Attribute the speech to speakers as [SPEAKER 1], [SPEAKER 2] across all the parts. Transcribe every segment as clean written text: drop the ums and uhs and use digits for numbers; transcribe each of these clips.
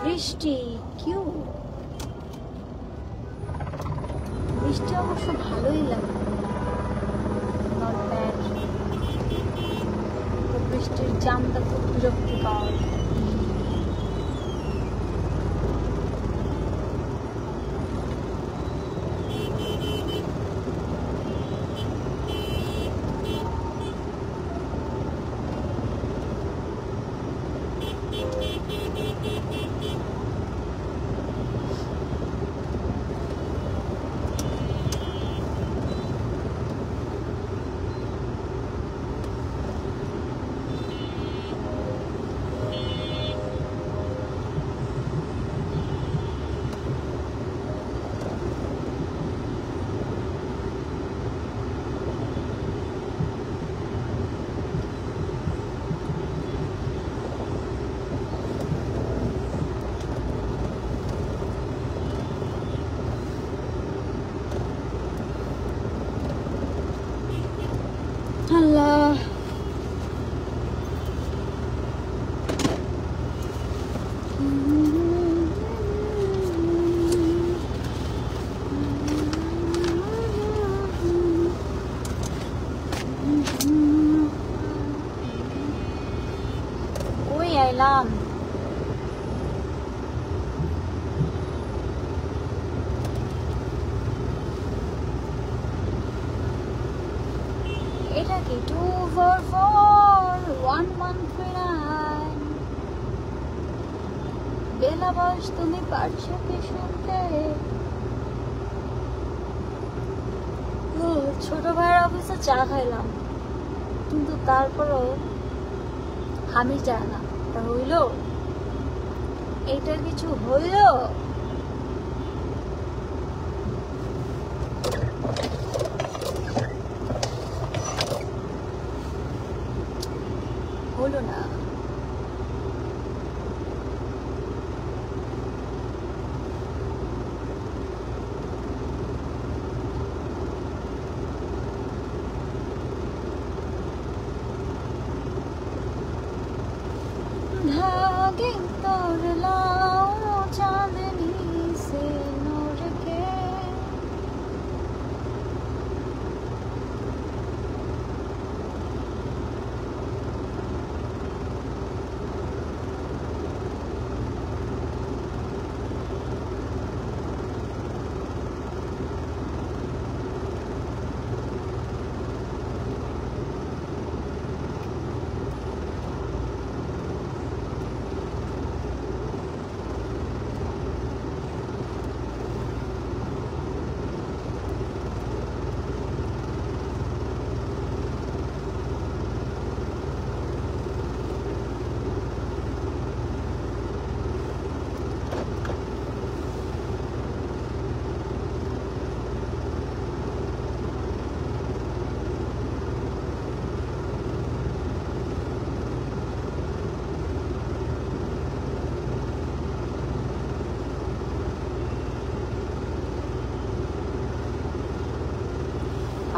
[SPEAKER 1] বৃষ্টি কিউ বৃষ্টি অবশ্য ভালোই লাগে, নট ব্যাড। বৃষ্টির জামটা খুব বিরক্তিকর। আল্লাহ, ওই আইলাম। এটা কি 244-1139? বেলা বয়স, তুমি পারছো কি শুনতে? ছোট ভাইয়ের অফিসে চা খাইলাম, কিন্তু তারপরও আমি চাই না। তা হইল, এইটার কিছু হইল? হলো না। धागे तोड़ लाओ चांदनी से नूर के,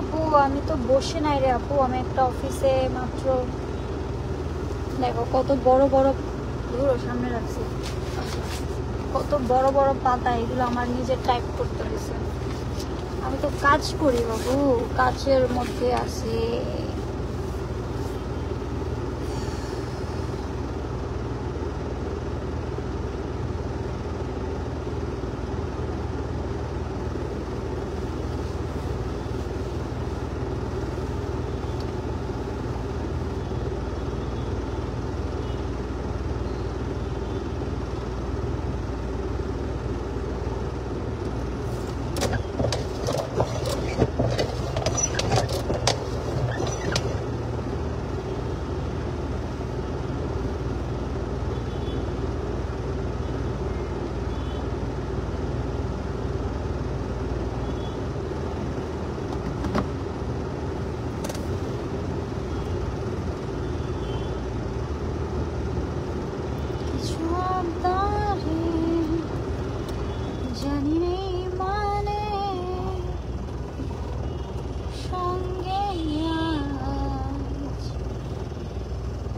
[SPEAKER 1] আপু আমি তো বসে নাই রে আপু, আমি একটা অফিসে মাত্র, দেখো কত বড় বড়, ধরো সামনে রাখছি, কত বড় বড় পাতা, এগুলো আমার নিজের টাইপ করতে হয়েছে। আমি তো কাজ করি বাবু, কাজের মধ্যে আছি।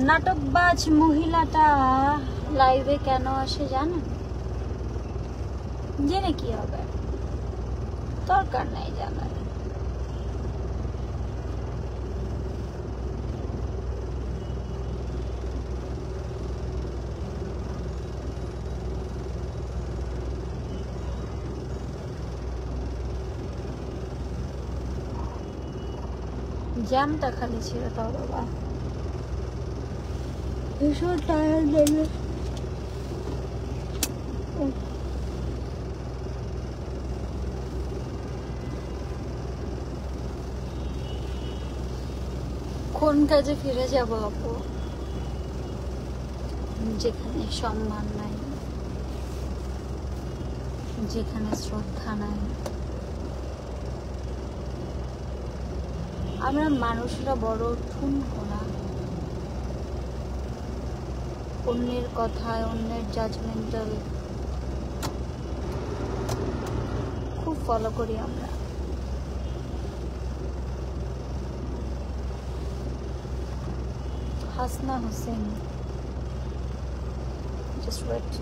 [SPEAKER 1] নাটকবাজ মহিলাটা লাইভে কেন আসে জানেন? জেনে কি হবে, দরকার নাই জানার। জ্যামটা খালি ছিল তাও বাবা, ভীষণ টায়ার্ড লাগলো। কোন কাজে ফিরে যাব আপু, যেখানে সম্মান নাই, যেখানে শ্রদ্ধা নাই। আমরা মানুষরা বড় ঠুনকো না, অন্যের কথায়, অন্যের জাজমেন্টাল খুব ফলো করি আমরা। Hasna Hossain, just wait.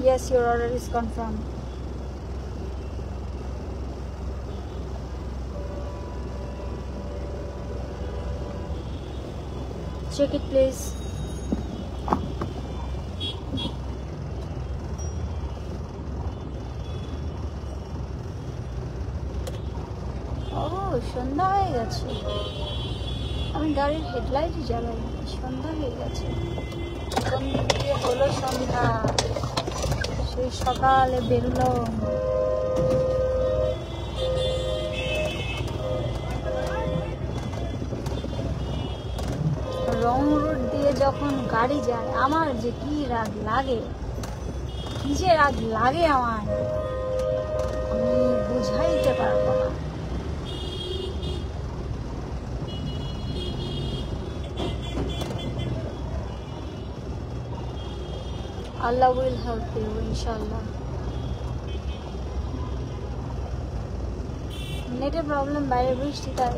[SPEAKER 1] Yes, your order is confirmed. Check it please. সন্ধ্যা হয়ে গেছে, আমি গাড়ির হেডলাইটই জ্বালাই, সন্ধ্যা হয়ে গেছে। কোন দিক দিয়ে হলো সন্ধ্যা, সেই সকালে বেরোলো। রং রোড দিয়ে যখন গাড়ি যায় আমার যে কি রাগ লাগে, কি যে রাগ লাগে আমার, আমি বুঝাইতে পারবো না। Allah will help you, inshallah. নেটের প্রবলেম, বাইরে বৃষ্টি তাই।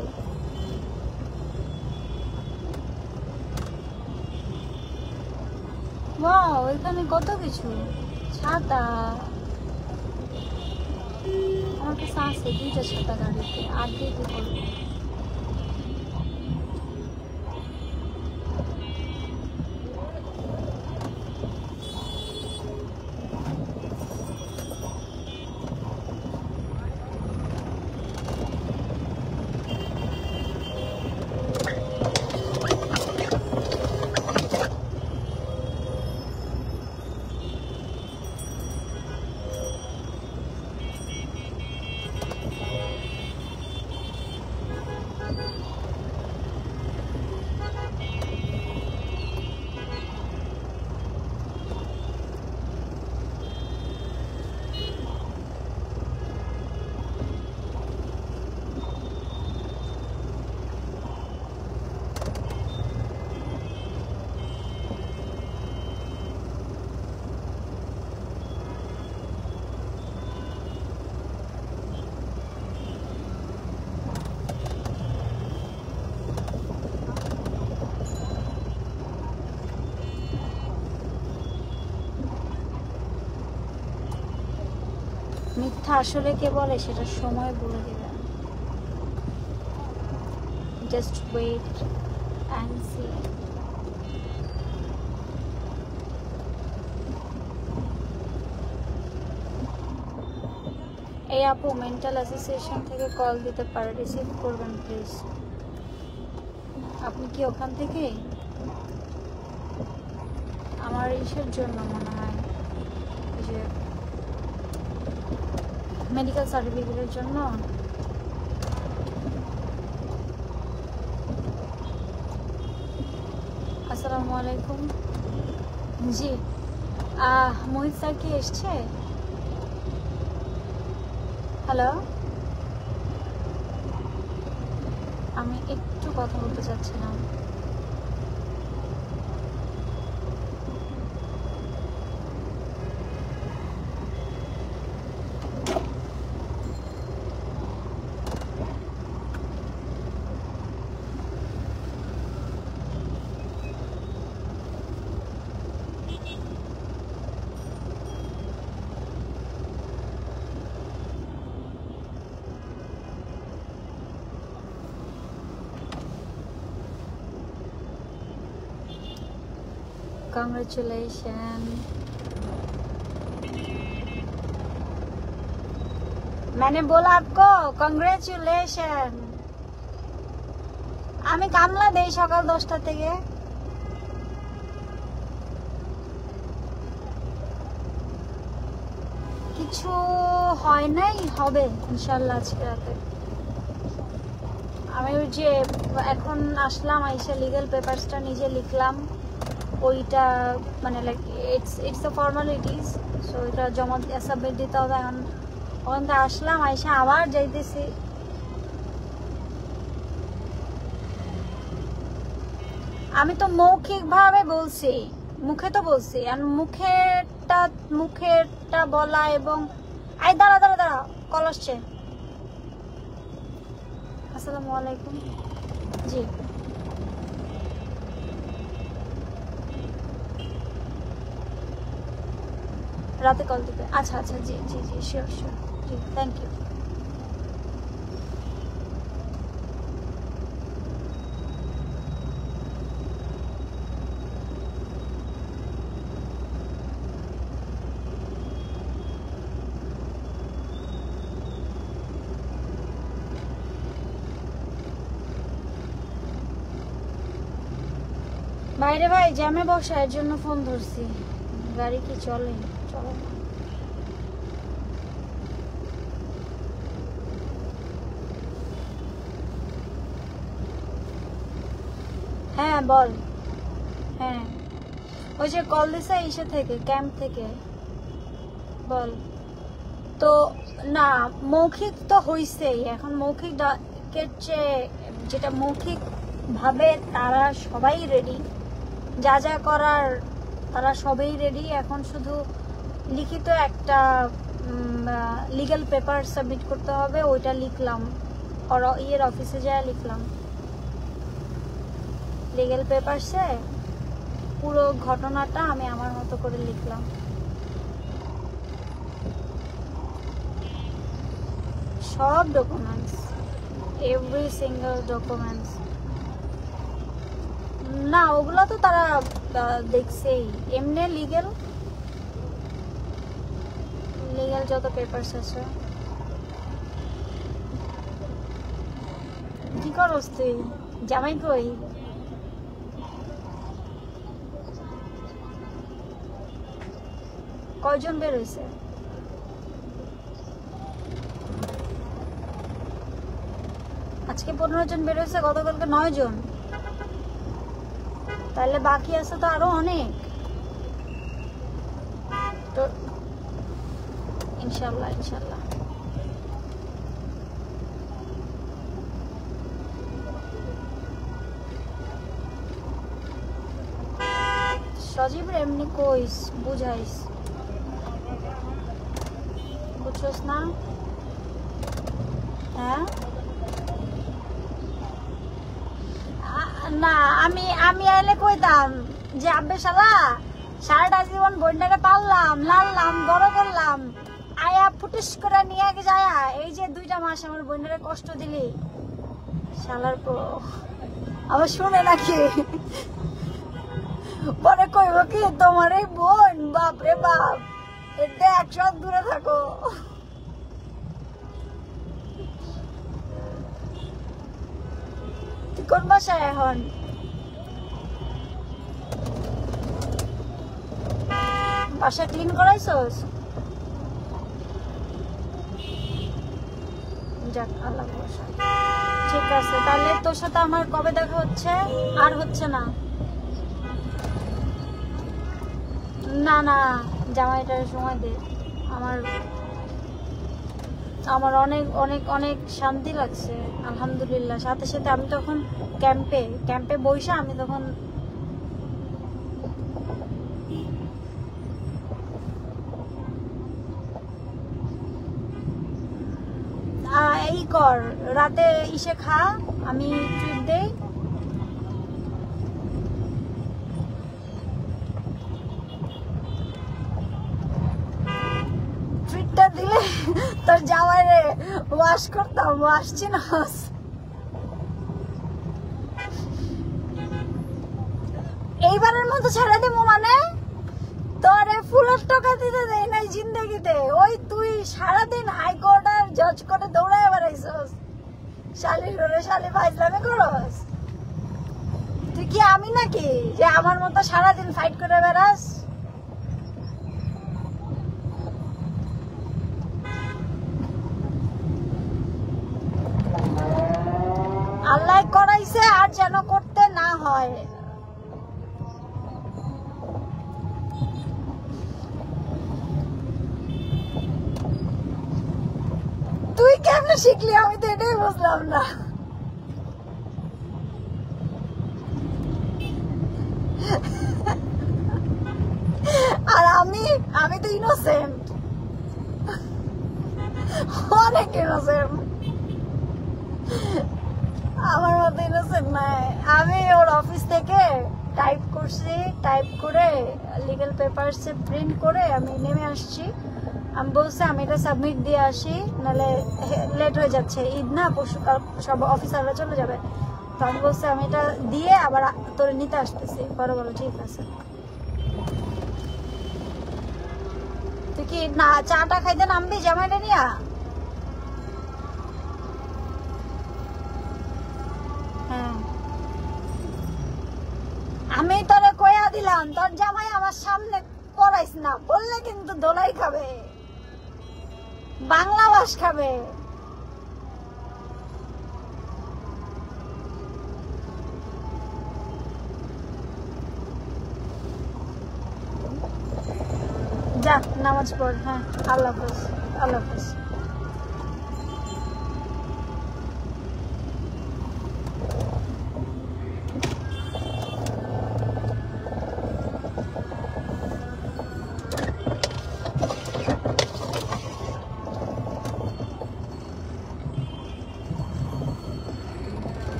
[SPEAKER 1] ওয়াও, এখানে কত কিছু, ছাতা। আমার কাছে আছে 2টা ছাতা গাড়িতে, আর দিয়ে কি করবো। মিথ্যা আসলে কে বলে সেটা সময় বলে দেবে। Just wait and see. এই আপু মেন্টাল অ্যাসোসিয়েশন থেকে কল দিতে পারে, রিসিভ করবেন প্লিজ। আপনি কি ওখান থেকে? আমার ইসের জন্য মনে হয়, যে মেডিকেল সার্টিফিকেটের জন্য। আসসালামু আলাইকুম। জি, মোহিত স্যার কি এসছে? হ্যালো, আমি একটু কথা বলতে চাচ্ছিলাম। कॉन्ग्रेचुलेशन। मैंने बोला आपको कॉन्ग्रेचुलेशन। আমি কামলা দেই সকাল 10টা থেকে। কিছু হয় নাই, হবে ইনশাআল্লাহ আজকে রাতে। আমি ওই যে এখন আসলাম, আইসা লিগ্যাল পেপারসটা নিজে লিখলাম, ওইটা মানে like it's the formalities, so এটা জমা সাবমিট দিতে হবে। এখন ওখান থেকে আসলাম, আইসা আবার যাইতেছি। আমি তো মৌখিকভাবে বলছি, মুখে তো বলছি, আর মুখেরটা বলা এবং আই দাঁড়া দাঁড়া দাঁড়া কল আসছে। আসসালামু আলাইকুম। জি রাতে কল দিবে। আচ্ছা আচ্ছা, জি জি জি, শিওর শিওর, জি থ্যাংক ইউ। বাইরে ভাই জ্যামে বসা, এর জন্য ফোন ধরছি। গাড়ি কি চলে? চলে না। হ্যাঁ বল। হ্যাঁ ওই যে কল দিছে ইসে থেকে, ক্যাম্প থেকে। বল। তো না, মৌখিক তো হইছেই। এখন মৌখিক যেটা মৌখিক ভাবে তারা সবাই রেডি, যা যা করার তারা সবাই রেডি। এখন শুধু লিখিত একটা লিগ্যাল পেপার সাবমিট করতে হবে, ওইটা লিখলাম, ইয়ের অফিসে যা লিখলাম। লিগ্যাল পেপারসে পুরো ঘটনাটা আমি আমার মতো করে লিখলাম। সব ডকুমেন্টস, এভরি সিঙ্গেল ডকুমেন্টস। না ওগুলো তো তারা দেখছেই। এমনি লিগ্যাল যত পেপারস আছে। কি করস তুই? জামাই কই? কয়জন বের হয়েছে? আজকে 15 জন বের হয়েছে, গতকালকে 9 জন। তাহলে বাকি আছে তো আরো অনেক। তো ইনশাল্লাহ ইনশাল্লাহ। সজীব এমনি কইস, বুঝাইস, বুঝছস না? হ্যাঁ না, আমি আইলে কইতাম যে আব্বে শালা সারাটা জীবন বন্যারে পাললাম, লাললাম, বড় করলাম, আয়া ফুটিস করে নিয়ে যায়, এই যে 2টা মাস আমার বন্যারে কষ্ট দিলি। শালার আবার শুনে নাকি পরে কইব কি তোমার এই বোন, বাপ রে বাপ, এতে 100 দূরে থাকো। কোন বাসায় এখন? বাসা ক্লিন করাইছস? যাক আল্লাহ ভরসা। ঠিক আছে, তাহলে তোর সাথে আমার কবে দেখা হচ্ছে? আর হচ্ছে না। না না, জামাইটার সময় দে। আমার অনেক অনেক অনেক শান্তি লাগছে আলহামদুলিল্লাহ। সাথে সাথে আমি তখন ক্যাম্পে বইসা আমি তখন এই কর, রাতে ইসে খা, আমি ট্রিট দেই। ট্রিটটা দিলে তোর জামাইরে ওয়াশ করতাম, ওয়াশ চিনস? এইবারের মতো ছেড়ে দেবো মানে তোরে ফুলের টাকা দিতে দেয় নাই জিন্দগিতে। ওই তুই সারাদিন হাইকোর্ট আর জজ করে দৌড়ায় বেড়াইছস, শালি করে শালি ফাইজলামে করস। তুই কি আমি নাকি যে আমার মতো সারাদিন ফাইট করে বেড়াস? আল্লাহ করাইছে আর যেন করতে না হয়। তুই কেমনে শিখলি আমি তো এটাই বুঝলাম না। আর আমি তো ইনোসেন্ট, অনেক ইনোসেন্ট, আমার মতো ইনোসেন্ট নাই। আমি ওর অফিস থেকে টাইপ করছি, টাইপ করে লিগ্যাল পেপারসে প্রিন্ট করে আমি নেমে আসছি। আমি বলছি আমি এটা সাবমিট দিয়ে আসি, নাহলে লেট হয়ে যাচ্ছে, ঈদ না পরশু সব অফিসাররা চলে যাবে। তো আমি বলছি আমি এটা দিয়ে আবার তোরে নিতে আসতেছি। বড় বড় ঠিক আছে। তুই কি না চাটা খাইতে নামবি জামাইটা নিয়া? হ্যাঁ, আমি তোরে কইয়া দিলাম তোর জামাই আমার সামনে পড়াইস না, বললে কিন্তু দোলাই খাবে, বাংলা ভাষ খাবে। যা নামাজ পড়। হ্যাঁ, আল্লাহ হাফেজ, আল্লাহ হাফেজ।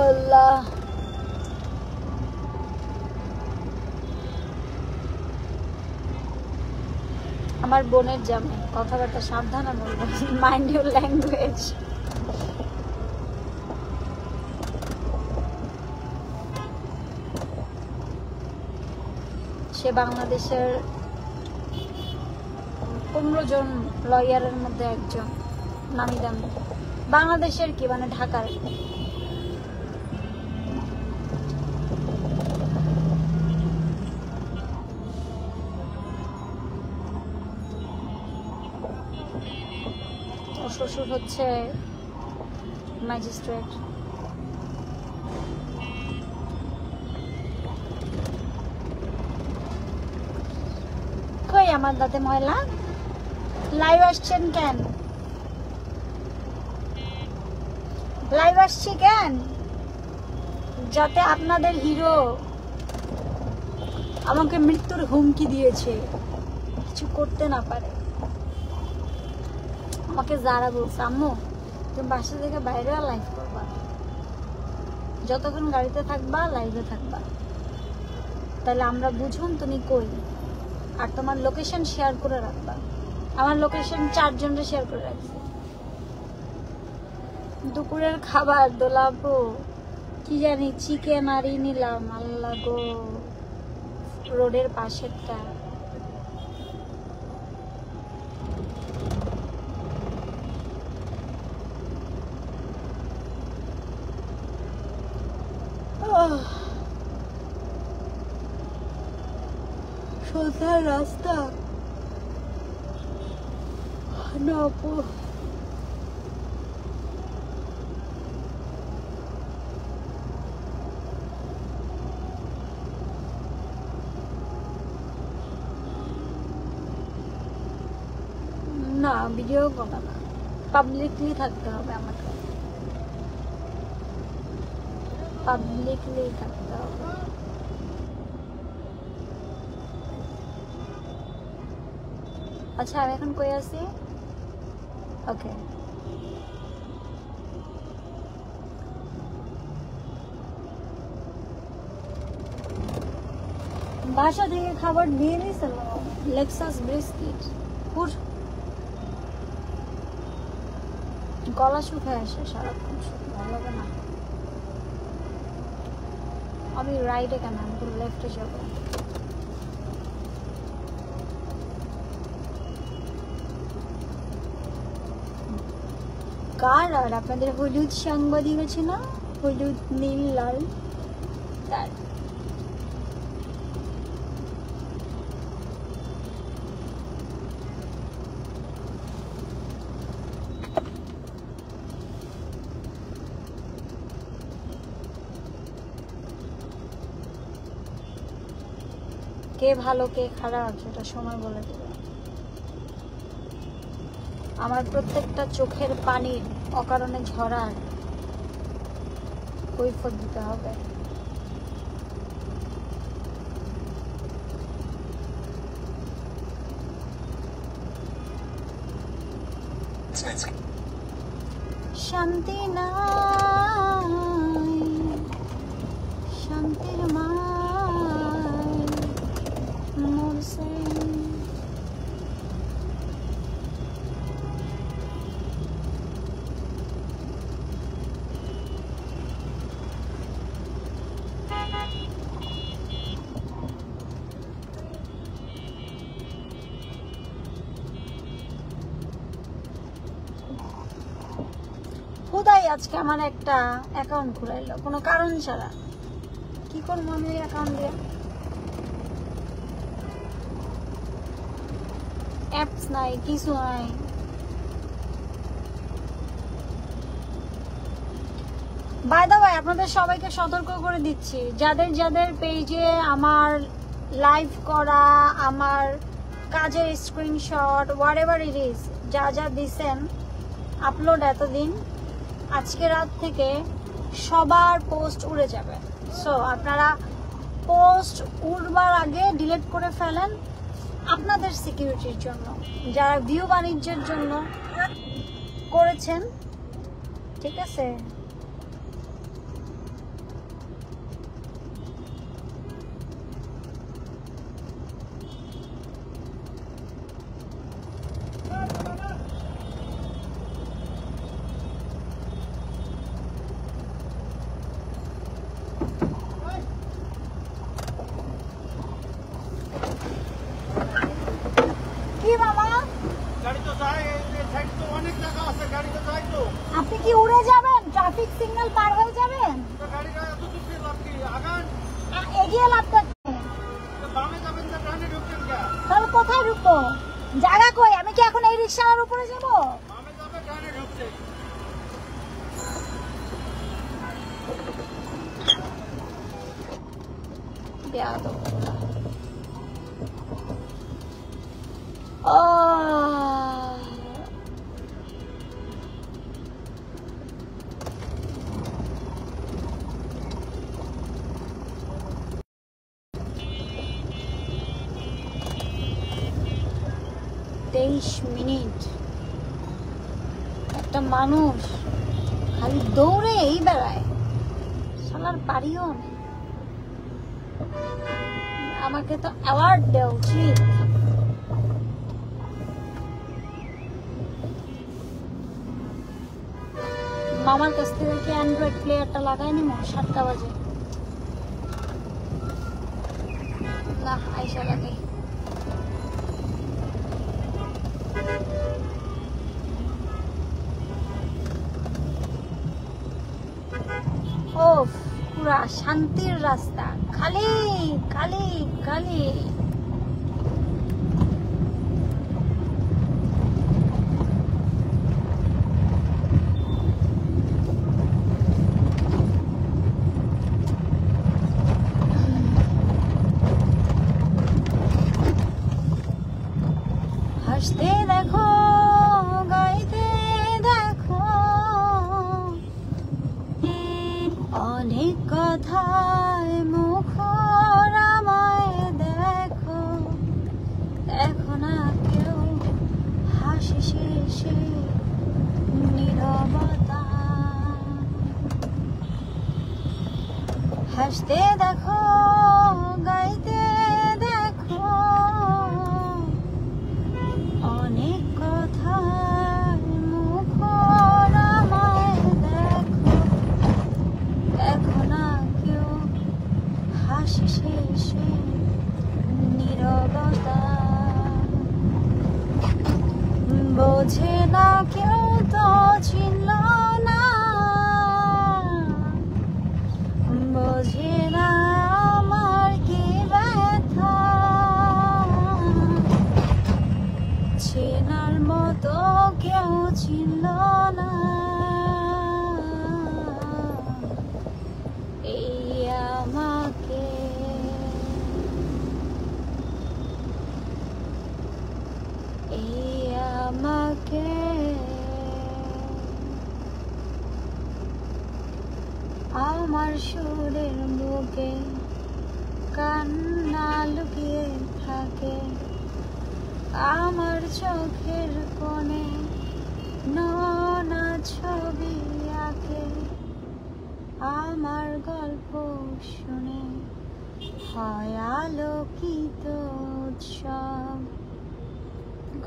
[SPEAKER 1] আল্লাহ, আমার বোনের জামাই, কথাবার্তা সাবধানে বলবেন, মাইন্ড ইউর ল্যাঙ্গুয়েজ। সে বাংলাদেশের 15 জন লয়ারের মধ্যে একজন, নামি দামি। বাংলাদেশের কি মানে ঢাকার। শ্বশুর হচ্ছে ম্যাজিস্ট্রেট। কই আমার দাঁতে ময়লা? লাইভ আসছেন কেন? লাইভ আসছি কেন? যাতে আপনাদের হিরো আমাকে মৃত্যুর হুমকি দিয়েছে, কিছু করতে না পারে। আমাকে যারা বলছে আম্মু তুমি বাসা থেকে বাইরে লাইভ করবা, যতক্ষণ গাড়িতে থাকবা লাইভে থাকবা, তাহলে আমরা বুঝুন তুমি কই, আর তোমার লোকেশন শেয়ার করে রাখবা। আমার লোকেশন 4 জনের শেয়ার করে রাখছি। দুপুরের খাবার দোলাবো কি জানি, চিকেন আরই নিলাম। আল্লাহ গো, রোডের পাশেরটা। সোজা রাস্তা না আপু, না ভিডিও করা না, পাবলিকলি থাকতে হবে আমাকে, পাবলিকলি থাকতে হবে। আচ্ছা আমি এখন কই আছি? ওকে, বাসা থেকে খাবার দিয়ে নিয়েছিল, লেক্সাস বিস্কিট। গলা শুকায় আসে সারাক্ষণ, ভালো লাগে না। আমি রাইটে কেন, আমি তো লেফটে যাবো। কার আর আপনাদের হলুদ সাংবাদিক আছে না, হলুদ নীল লাল, তার কে ভালো কে খারাপ সেটা সময় বলে দেবে। আমার প্রত্যেকটা চোখের পানির অকারণে ঝরার কৈফিয়ত দিতে হবে। শান্তি নাই, শান্তির মায় মরছে। আজকে আমার একটা অ্যাকাউন্ট খুলাইলো কোনো কারণ ছাড়া। কি করবো আমি ওই অ্যাকাউন্ট দিয়ে? অ্যাপস নাই, কিছু নাই। বাই দ্য ওয়ে, আপনাদের সবাইকে সতর্ক করে দিচ্ছি, যাদের যাদের পেজে আমার লাইভ করা, আমার কাজের স্ক্রিনশট, হোয়াটএভার ইট ইজ, যা যা দিছেন আপলোড এতদিন, আজকে রাত থেকে সবার পোস্ট উড়ে যাবে। সো আপনারা পোস্ট উড়বার আগে ডিলিট করে ফেলেন, আপনাদের সিকিউরিটির জন্য, যারা ভিউ বাণিজ্যের জন্য করেছেন, ঠিক আছে? আপনি কি উড়ে যাবেন? ট্রাফিক সিগন্যাল পার হয়ে যাবেন? এগিয়ে লাভটা তাহলে কোথায় ঢুকবো? জায়গা কই? আমি কি এখন এই রিক্সার উপরে যাবো? মিনিট একটা মানুষ খালি দৌড়েই বেড়ায়, শালার পারিও নেই। আমাকে তো অ্যাওয়ার্ড দেওয়া উচিত। মামার কাছ থেকে কি অ্যান্ড্রয়েড প্লেয়ারটা লাগাই নিব? 7টা বাজে না, আইসা লাগাই। ও পুরা শান্তির রাস্তা, খালি খালি খালি। হাসতে দেখো, গাইতে দেখো, অনেক কথায় মুখর আমায় দেখো, দেখো না কেউ হাসি শেষে নীরবতা। হাসতে দেখো, গাইতে দেখো, অনেক কথায় মুখর আমায় দেখো, দেখো না কেউ বোঝে না কেউ তো চিনল না, বোঝে না আমার কি ব্যথা, চেনার মতো কেউ চিনল না, এই আমাকে, এই আমাকে। আমার সুরের বুকে কান্না লুকিয়ে থাকে, আমার চোখের কোণে নানা ছবি আঁকে, আমার গল্প শুনে হয় আলোকিত উৎসব,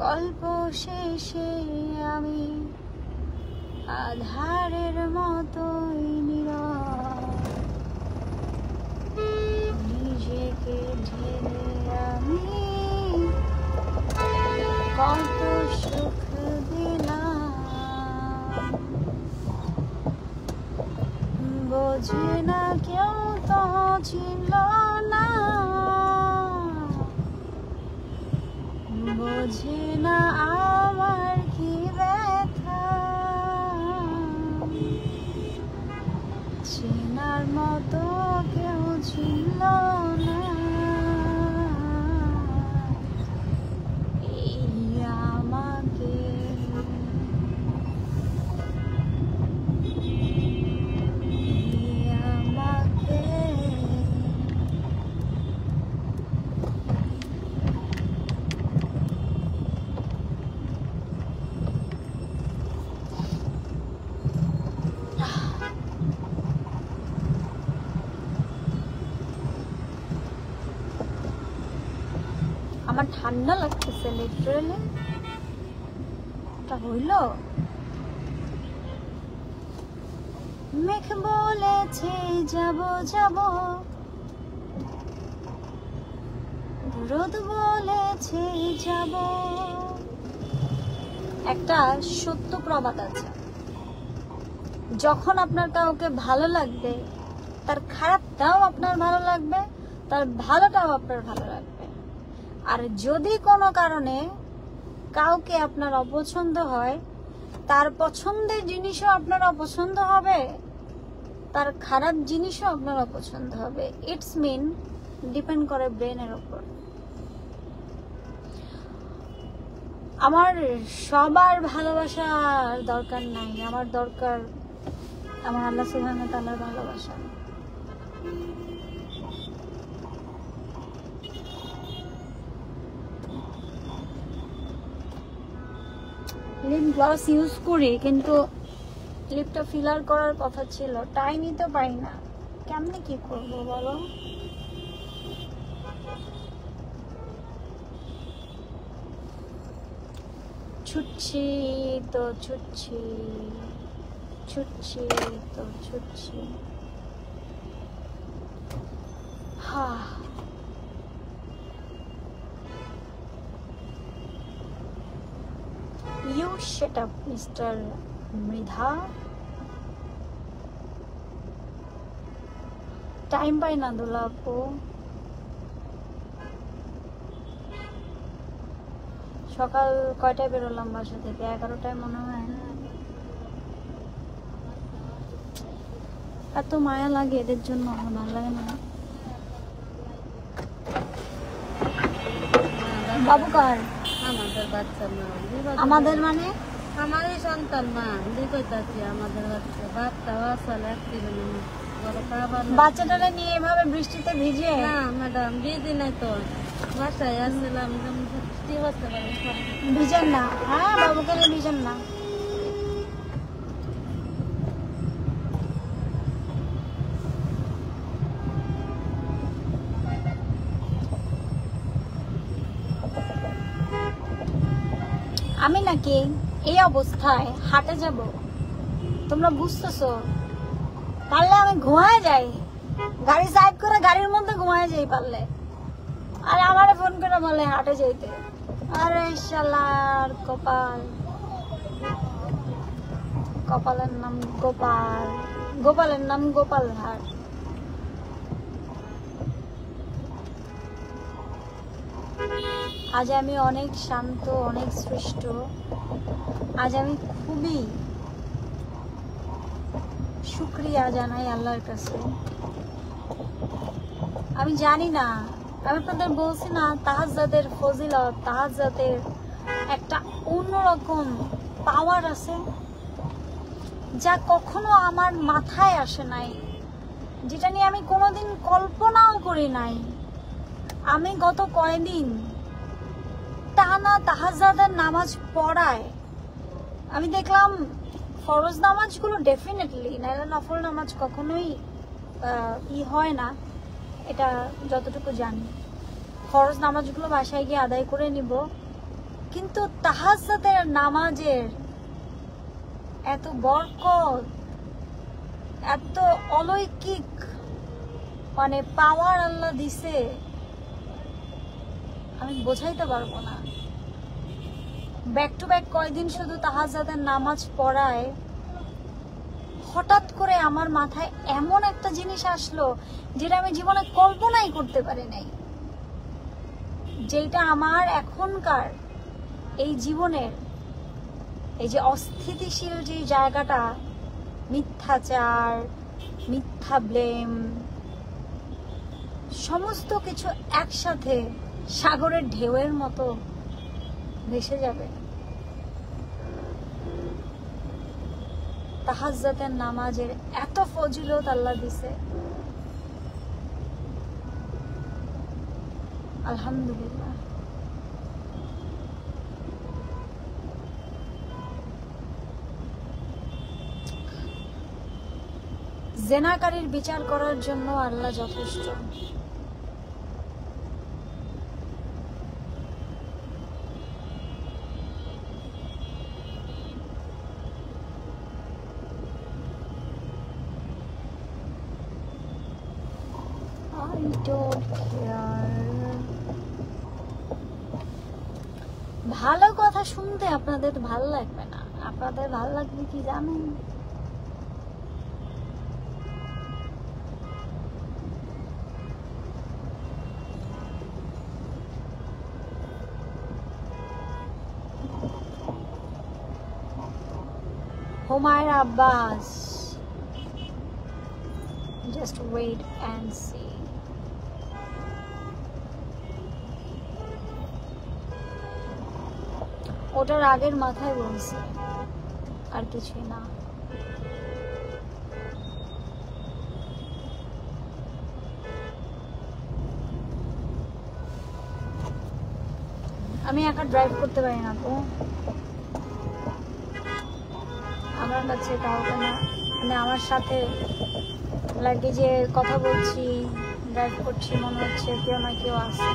[SPEAKER 1] গল্প শেষে আমি আধারের মতোই নীরব, নিজেকে ঢেলে আমি কত সুখ দিলাম, বোঝে না কেউ তো চিনল না, বোঝে না আমার কি ব্যথা, চেনার মতো কেউ ছিল না, এই আমাকে, এই আমাকে। আমার ঠান্ডা লাগতেছে লিটারালি, এটা হইল। মেঘ বলেছে যাব যাব, রোদ বলেছে যাব। একটা সত্য প্রবাদ আছে, যখন আপনার কাউকে ভালো লাগবে তার খারাপটাও আপনার ভালো লাগবে, তার ভালোটাও আপনার ভালো লাগবে। আর যদি কোনো কারণে কাউকে আপনার অপছন্দ হয়, তার পছন্দের জিনিসও আপনার অপছন্দ হবে, তার খারাপ জিনিসও আপনার অপছন্দ হবে। ইটস মিন ডিপেন্ড করে ব্রেনের উপর। আমার সবার ভালোবাসার দরকার নাই, আমার দরকার আমার আল্লাহ সুবহানাহু ওয়া তাআলার ভালোবাসা। লিপ গ্লস ইউজ করি, কিন্তু লিপটা ফিলার করার কথা ছিল, টাইমই তো পাই না, কেমনে কি করবো বলো। ছুটছি তো ছুটছি, ছুটছি তো ছুটছি, হা। You shut up, Mr. Mridha. Time পাই না দোলা আপু, সকাল কয়টায় বেরোলাম বাসা থেকে? 11টায় মনে হয়। এত মায়া লাগে এদের জন্য, ভালো লাগে না। বাবু কার?
[SPEAKER 2] আমাদের বাচ্চা মা।
[SPEAKER 1] আমাদের মানে
[SPEAKER 2] আমারই সন্তান মা, কইতাছি আমাদের বাচ্চা। বাচ্চা আসলে
[SPEAKER 1] বাচ্চাটারে নিয়ে এভাবে বৃষ্টিতে ভিজে?
[SPEAKER 2] না ম্যাডাম, ভিজি নাই তো, বাসায় আসছিলাম, বৃষ্টি হতে পারে।
[SPEAKER 1] ভিজেন না, হ্যাঁ বাবুকে নিয়ে ভিজেন না। আমি নাকি এই অবস্থায় হাটে যাব, তোমরা বুঝতেছো? পারলে আমি ঘুমায় যাই, গাড়ি সাইড করে গাড়ির মধ্যে ঘুমায় যাই পারলে। আর আমারে ফোন করে বলে হাটে যাইতে, আরে শালার কপাল। কপালের নাম গোপাল, গোপালের নাম গোপাল ভাঁড়। আজ আমি অনেক শান্ত, অনেক সৃষ্ট। আজ আমি খুবই শুকরিয়া জানাই আল্লাহর কাছে। আমি জানি না, আমি আপনাদের বলছি না, তাহাজ্জুদের ফজিলত, তাহাজ্জুদের একটা অন্যরকম পাওয়ার আছে যা কখনো আমার মাথায় আসে নাই, যেটা নিয়ে আমি কোনোদিন কল্পনাও করি নাই। আমি গত কয়েকদিন টানা তাহাজ্জুদের নামাজ পড়ায় আমি দেখলাম ফরজ নামাজগুলো ডেফিনেটলি, নাইলে নফল নামাজ কখনোই হয় না, এটা যতটুকু জানি। ফরজ নামাজগুলো বাসায় গিয়ে আদায় করে নিব, কিন্তু তাহাজ্জুদের নামাজের এত বরকত, এত অলৌকিক মানে পাওয়ার আল্লাহ দিছে, আমি বোঝাইতে পারবো না। ব্যাক টু ব্যাক কয়দিন শুধু তাহাজ্জুদের নামাজ পড়ায় হঠাৎ করে আমার মাথায় এমন একটা জিনিস আসলো যেটা আমি জীবনে কল্পনাই করতে পারি নাই, যেটা আমার এখনকার এই জীবনের এই যে অস্থিতিশীল যে জায়গাটা, মিথ্যাচার, মিথ্যা ব্লেম, সমস্ত কিছু একসাথে সাগরের ঢেউয়ের মতো ভেসে যাবে। তাহাজ্জুদের নামাজের এত ফজিলত আল্লাহ দিছে, আলহামদুলিল্লাহ। জেনাকারীর বিচার করার জন্য আল্লাহ যথেষ্ট। ভালো কথা শুনতে আপনাদের ভালো লাগবে না, আপনাদের ভালো লাগবে কি জানেন? Humayun Abbas, just wait and see. ওটার আগের মাথায় বলছে, আর কিছুই না। আমি একা ড্রাইভ করতে পারি না তো, আমার কাছে কাউকে না, মানে আমার সাথে লাগে যে কথা বলছি, ড্রাইভ করছি, মনে হচ্ছে কেউ না কেউ আছে।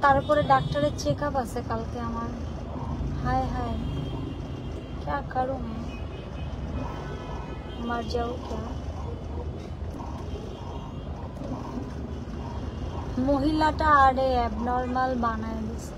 [SPEAKER 1] তারপরে ডাক্তারের চেক আপ আছে কালকে আমার। হায় হায়, क्या करूं मैं, मर जाऊं क्या? মহিলাটা আরে অ্যাবনর্মাল বানায় দিছে।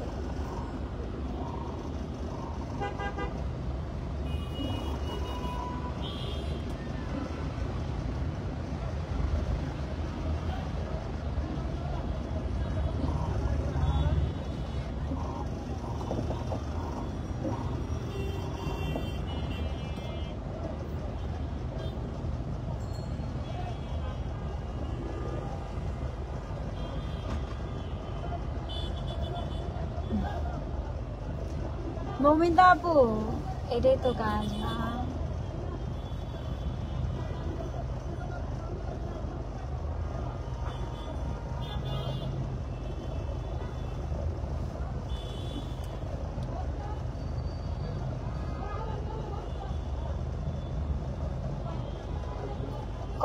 [SPEAKER 1] মমিতা আপু, এটাই তো কাজ না?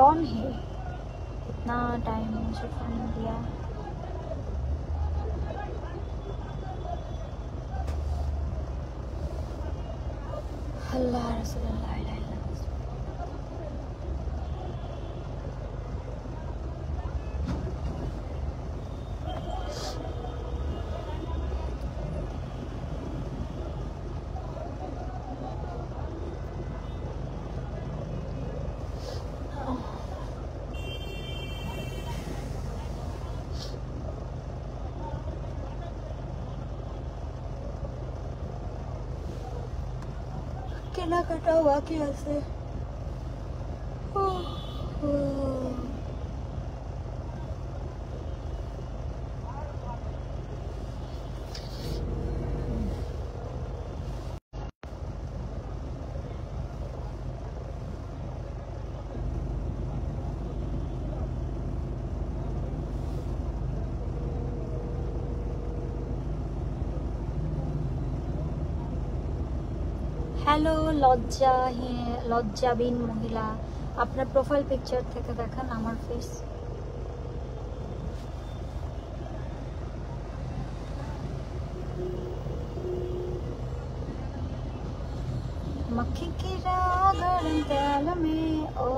[SPEAKER 1] कौन है ना टाइम मुझे फोन दिया अल्लाह रसूलुल्लाह কেনাকাটাও বাকি আছে हेलो লজ্জাবিন মহিলা আপনার প্রোফাইল পিকচার থেকে দেখান আমার ফেস मक्खी की रागड़ तेल में ओ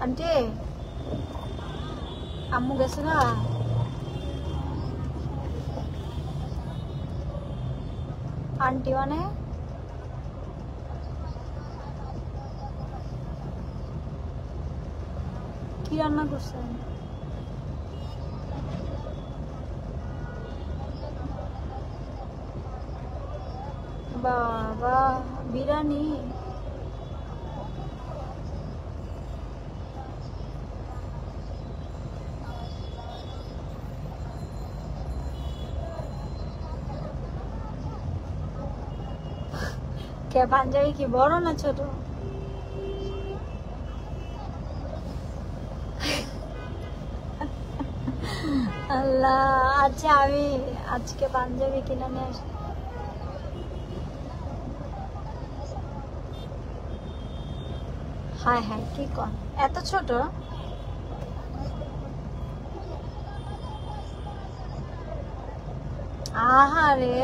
[SPEAKER 1] आंटी আম্মু গেছে না আন্টি মানে কি রান্না করছেন বাবা বিরিয়ানি কে পাঞ্জাবি কি বড় না ছোট আল্লাহ আচ্ছা আমি আজকে পাঞ্জাবি কিনে নিয়ে আসি হ্যাঁ হ্যাঁ কি কর এত ছোট আহারে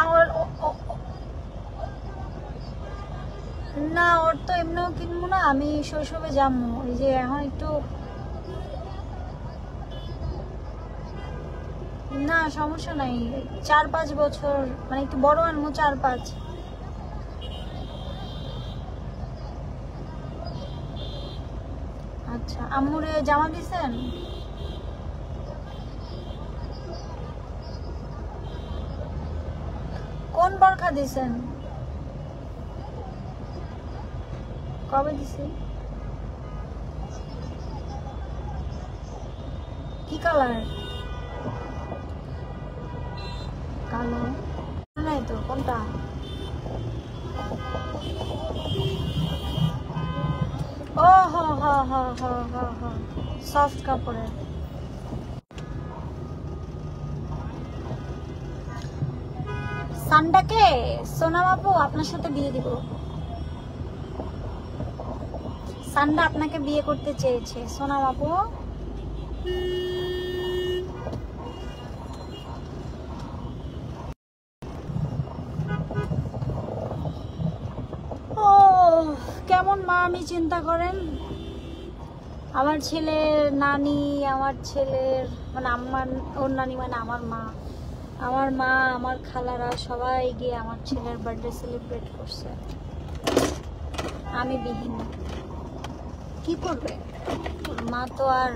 [SPEAKER 1] আমার না ওর তো এমনিও কিনবো না আমি শৈশবে যাবো ওই যে এখন একটু না সমস্যা নাই 4-5 বছর মানে একটু বড় আনবো 4-5 আচ্ছা আম্মুরে জামা দিছেন কোন বরখা দিছেন কবে দিছে কি কালার কালো নাই তো কোনটা ও হো হো হো হো হো হো সফট কাপড়ের সান্ডাকে সোনা বাবু আপনার সাথে বিয়ে দিব সান্ডা আপনাকে বিয়ে করতে চেয়েছে সোনা বাবু কেমন মা আমি চিন্তা করেন আমার ছেলের নানি আমার ছেলের মানে আমার ওর নানি মানে আমার মা আমার খালারা সবাই গিয়ে আমার ছেলের বার্থডে সেলিব্রেট করছে আমি বিহীন কি করবে ওর মা তো আর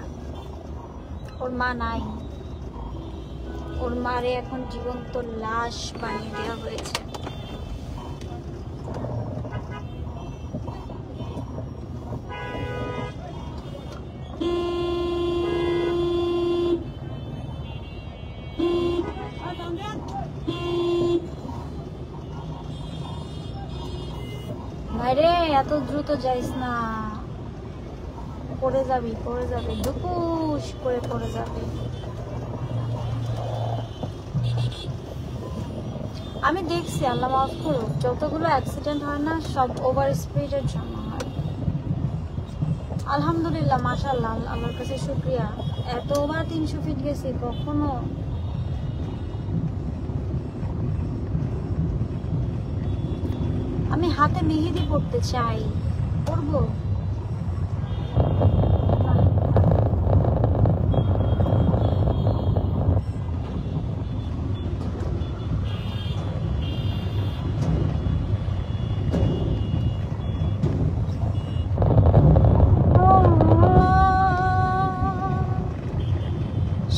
[SPEAKER 1] ওর মা নাই ওর মারে এখন জীবন্ত লাশ বানিয়ে দেওয়া হয়েছে ভাইরে এত দ্রুত যাইস না পড়ে যাবি দুপুস করে পড়ে যাবি আমি দেখছি আল্লাহ মাফ করুক যতগুলো অ্যাক্সিডেন্ট হয় না সব ওভার স্পিডের জন্য হয় আলহামদুলিল্লাহ, মাশাআল্লাহ, আল্লাহর কাছে শুকরিয়া। এতবার 300 ফিট গেছি, কখনো আমি হাতে মেহেদি পড়তে চাই, পরবো।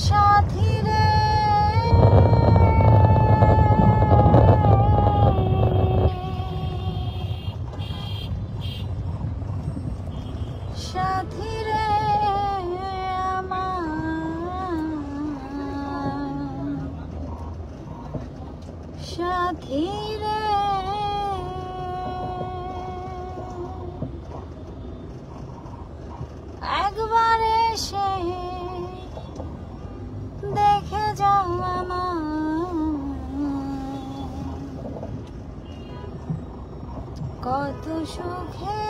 [SPEAKER 1] সাথী রে সাথী রে আমার সাথী রে, একবার এসে দেখে যাও আমার কত সুখে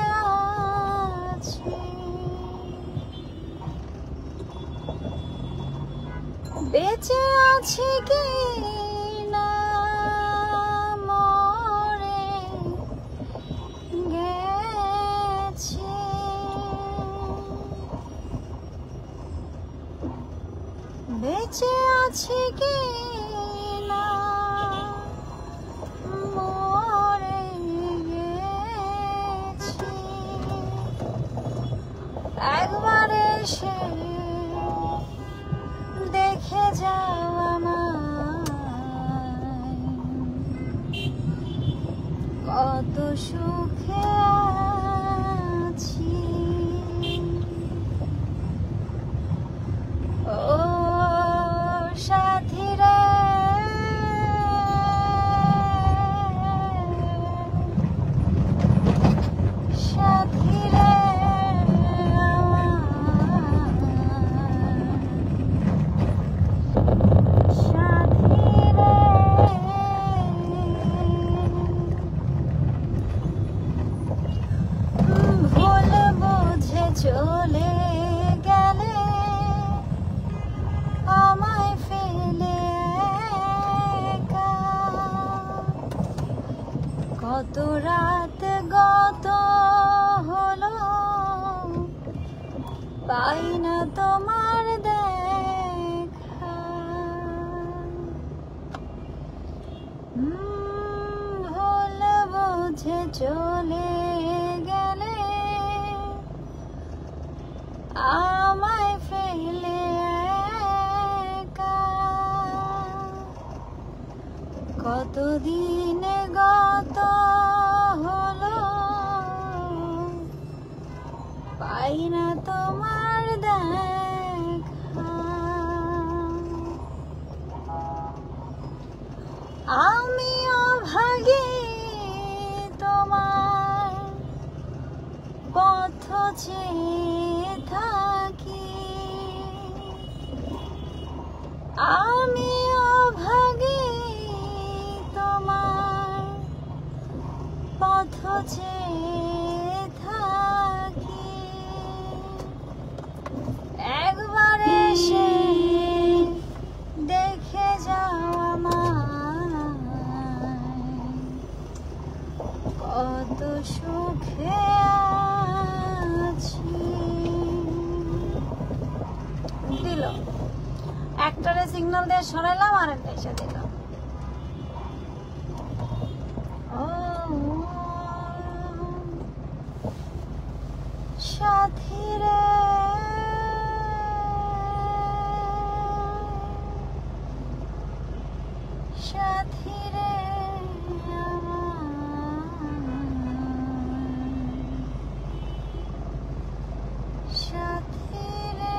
[SPEAKER 1] আছি। বেঁচে আছি কি না মরে গেছি, বেঁচে আছি কি না মরে গেছি, একবার এসে দেখে যাও আমায় কত সুখে আছি। ও সাথী রে সাথী রে সাথী রে, ভুল বুঝে চলে গেলে আমায় ফেলে একা, কত রাত গত হলো পাই না তোমার দেখা, ভুল বুঝে চলে গেলে আমায় ফেলে একা, কতদিন গত হলো পাই না তোমার দেখা, আমিও ভাগি তোমার পথ চেয়ে থাকি, আমিও ভাগি তোমার পথ চেয়ে থাকি, একবার এসে দেখে যাও আমায় কত সুখে আছি। দিল একটারে সিগন্যাল দিয়ে সরাইলাম, আর একটা এসে দিলাম। ও সাথী রে সাথী রে সাথী রে,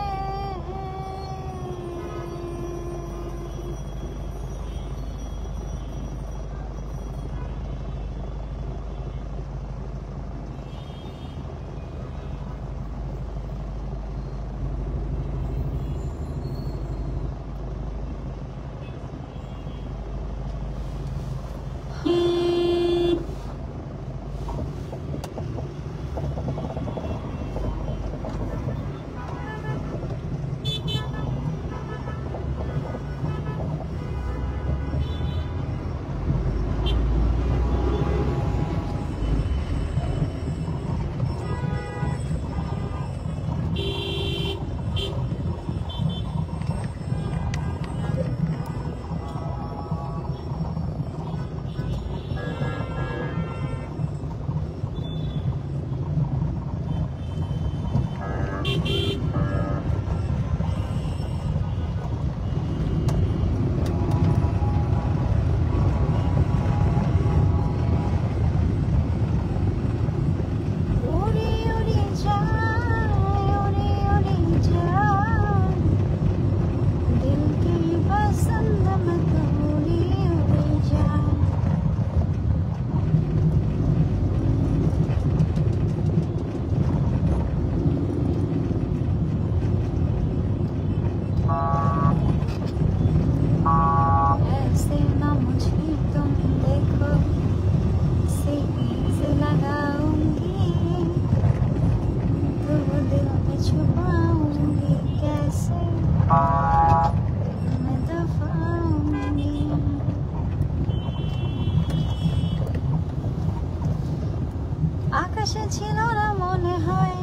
[SPEAKER 1] আকাশে ছিল না মনে হয়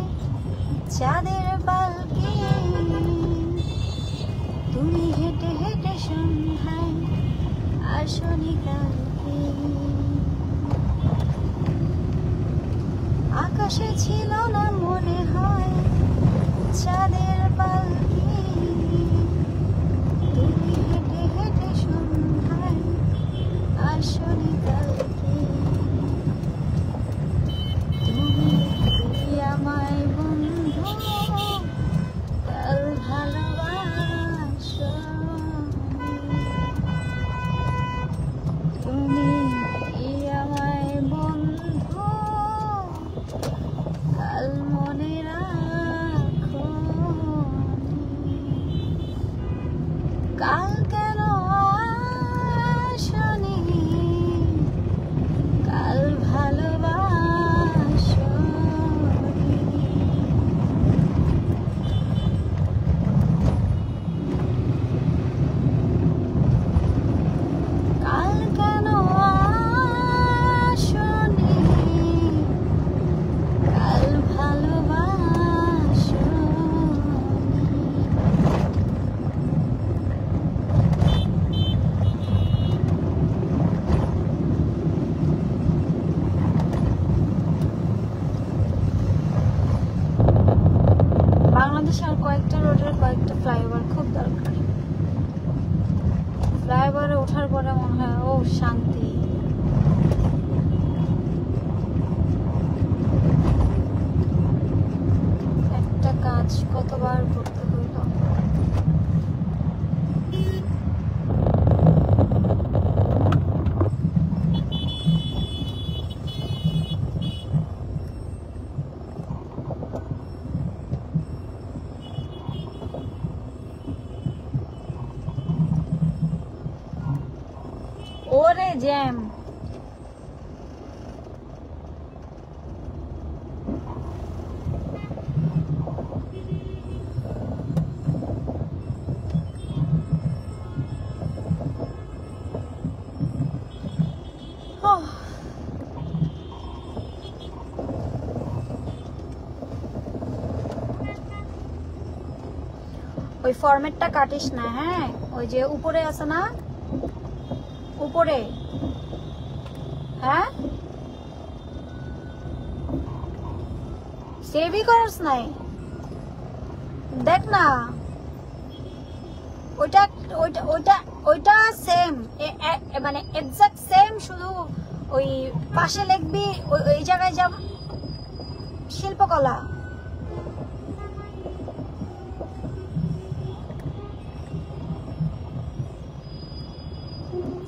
[SPEAKER 1] চাঁদের পালকি, তুমি হেঁটে হেঁটে সন্ধ্যায় আসনি কালকে। আকাশে ছিল না মনে হয় চাঁদের পালকি, তুমি হেঁটে হেঁটে সন্ধ্যায় আসনি কালকে। তুমি আমায় বন্ধু কাল ভালোবাসো, তুমি আমায় বন্ধু কাল মনে রাখো। কাল কেন আসনি, কাল ভালোবাসো। কাল কেন আসনি, কাল ভালোবাসো। বাংলাদেশে আর কয়েকটা রোডের কয়েকটা ফ্লাইওভার খুব দরকার। ফ্লাইওভারে ওঠার পরে মনে হয় ও শান্তি। একটা কাজ কতবার করতে হইল। ওরে জ্যাম। ওই ফরম্যাটটা কাটিস না, হ্যাঁ? ওই যে উপরে আছে না, উপরে, হ্যাঁ সেভই করস নাই, দেখ না। ওইটা ওইটা ওইটা ওইটা সেম, মানে এক্সাক্ট সেম, শুধু ওই পাশে লিখবি ওই জায়গায় যাব শিল্পকলা।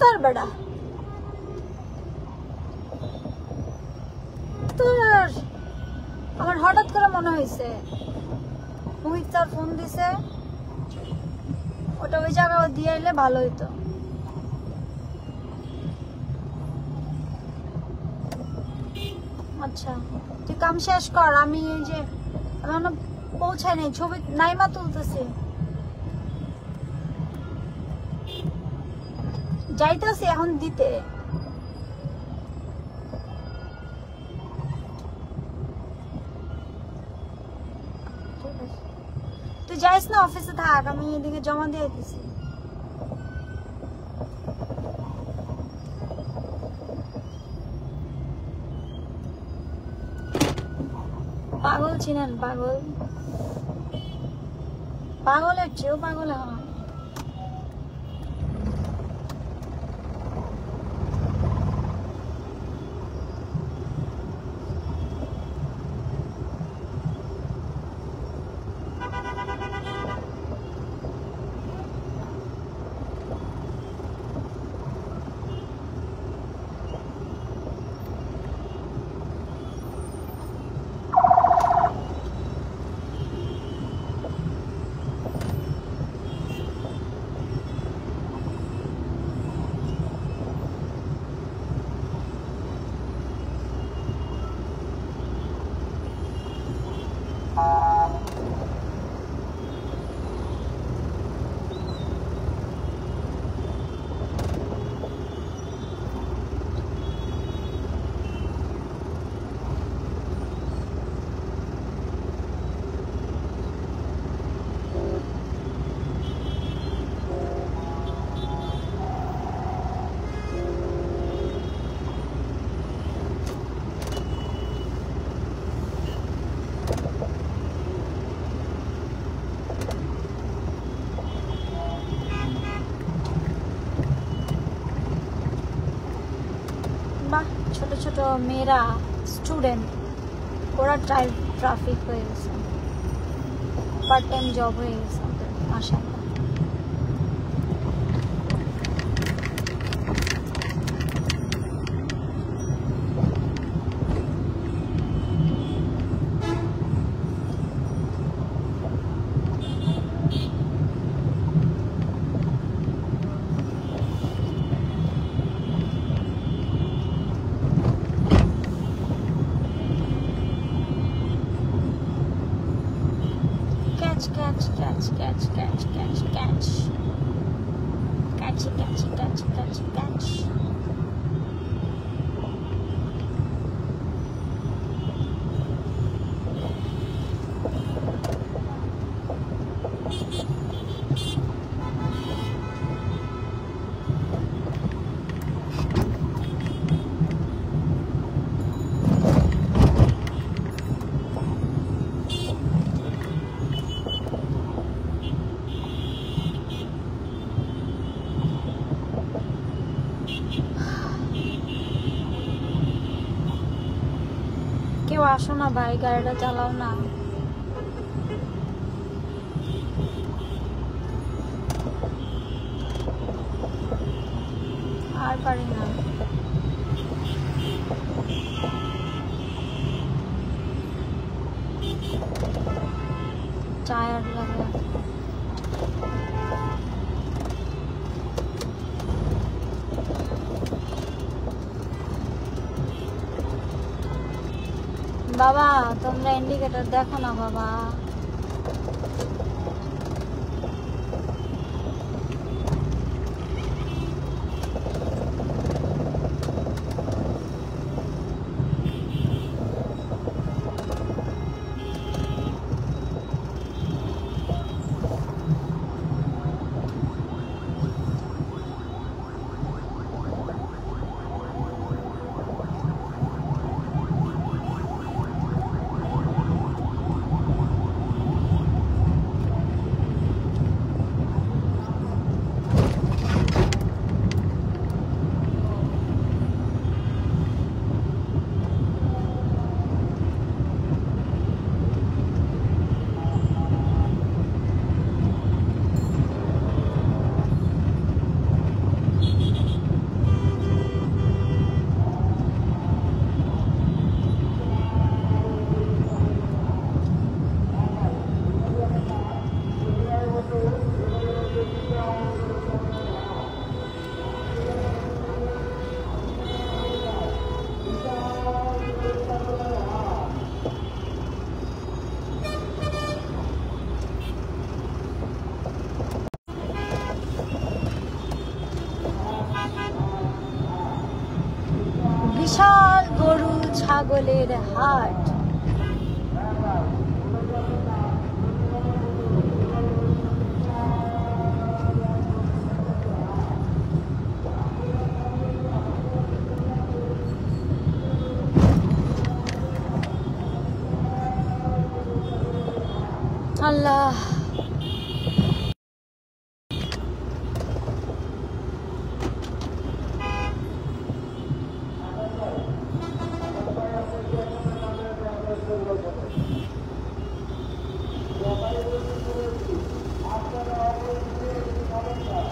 [SPEAKER 1] তোর বেড়া তোর আমার হঠাৎ করে মনে হয়েছে মোহিত স্যার ফোন দিছে, ওটা ওই জায়গায় দিয়ে এলে ভালো হইতো। আচ্ছা তুই কাম শেষ কর, আমি এই যে এখনো পৌঁছায় নাই, ছবি নাইমা তুলতেছি, যাইতেছি এখন দিতে। তুই যাইস না, অফিসে থাক, আমি এদিকে জমা দিয়ে দিছি। পাগল চিনেন? পাগল, পাগলের চেয়েও পাগল এখন। ছোট মেয়েরা স্টুডেন্ট, ওরা ট্রাফিক হয়ে গেছে, পার্ট টাইম জব হয়ে গেছে ওদের, মাশাআল্লাহ। Catch. কেউ আসো না ভাই, গাড়িটা চালাও না। আর পারি না। টায়ার লাগে। বাবা তোমরা ইন্ডিকেটর দেখো না বাবা। বিশাল গরু ছাগলের হাট। আল্লাহ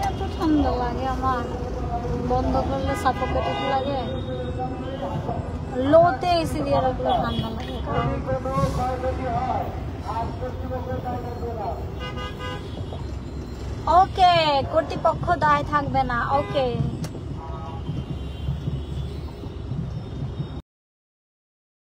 [SPEAKER 1] এত ঠান্ডা লাগে আমার, বন্ধ করলে সাফোকেটেড লাগে, লোতে এসি দিয়ে রাখলে ঠান্ডা লাগে। ওকে, কর্তৃপক্ষ দায় থাকবে না। ওকে।